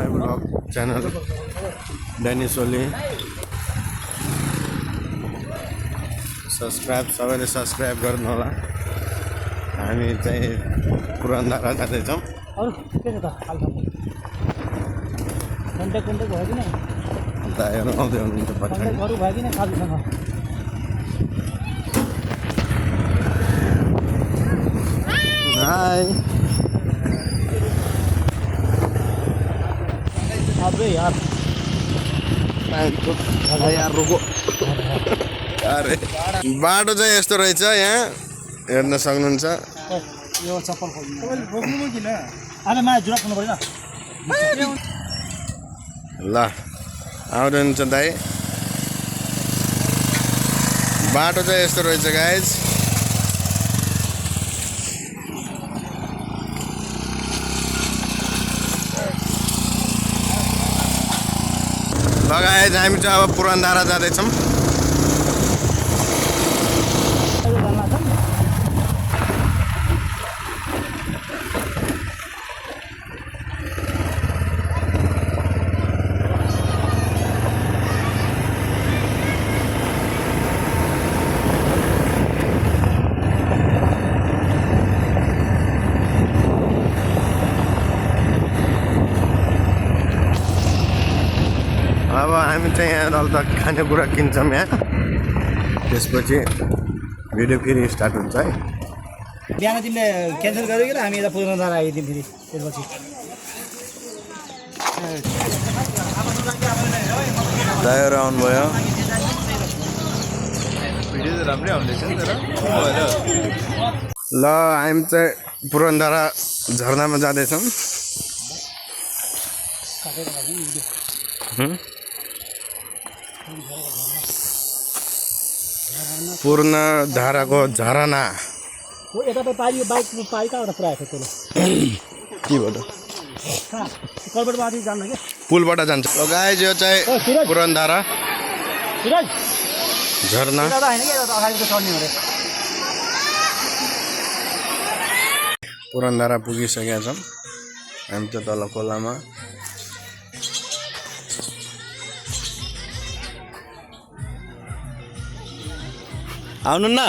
My blog channel Dennis Oli सबैले subscribe गर्नु होला। हामी चाहिँ पुरनधारा जाँदैछौँ। अरु के छ त हालखबर कन्ट्याक्ट भयो कि नै दाइहरू आउँदै हुनुहुन्छ पछाडि। अरु भयो कि नै साथीसँग हाय अबे यार यार रुको अरे बाटो चाहिँ यस्तो रहेछ यहाँ हेर्न सक्नुहुन्छ। यो चप्पल खोल्नु तपाईले बोक्नु म किन आले मा जुरा खोल्नु पर्दैन ल आउँदै हुनुहुन्छ दाइ। बाटो चाहिँ यस्तो रहेछ गाइज। लगायत हामी चाहिँ अब पुरनधारा जाँदैछौँ। अब हामी चाहिँ यहाँ अलदा खानेकुरा किन्छौँ यहाँ। त्यसपछि भिडियो फेरि स्टार्ट हुन्छ है। बिहान तिमीले क्यान्सल गर्यो कि हामी यता पुरनधारा आइदिउँ फेरि त्यसपछि दाइहरू आउनुभयो। ल हामी चाहिँ पुरनधारा झरनामा जाँदैछौँ। पुरनधाराको झरना यता त पारि बाइक कहाँबाट पुऱ्याएको थियो के भयो त कलबाट माथि जान्न क्या पुलबाट जान्छ। गाइज यो चाहिँ पुरनधारा झरना। पुरनधारा पुगिसकेका छौँ हामी चाहिँ तल खोलामा। आउनु न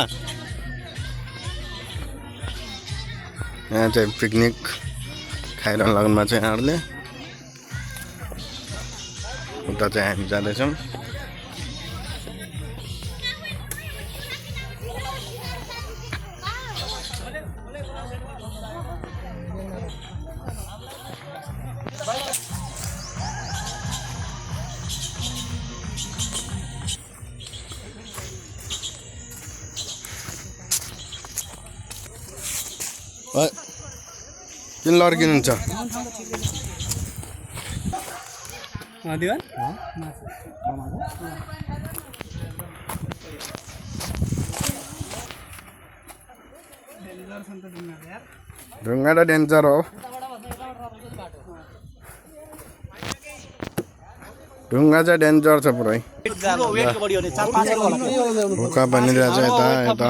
यहाँ चाहिँ पिकनिक खाइरहनु लाग्नुमा चाहिँ यहाँहरूले। उता चाहिँ हामी जाँदैछौँ। किन लड्किनुहुन्छ? ढुङ्गा त डेन्जर हो। ढुङ्गा चाहिँ डेन्जर छ पुरै। भुका बनिरहेछ यता यता।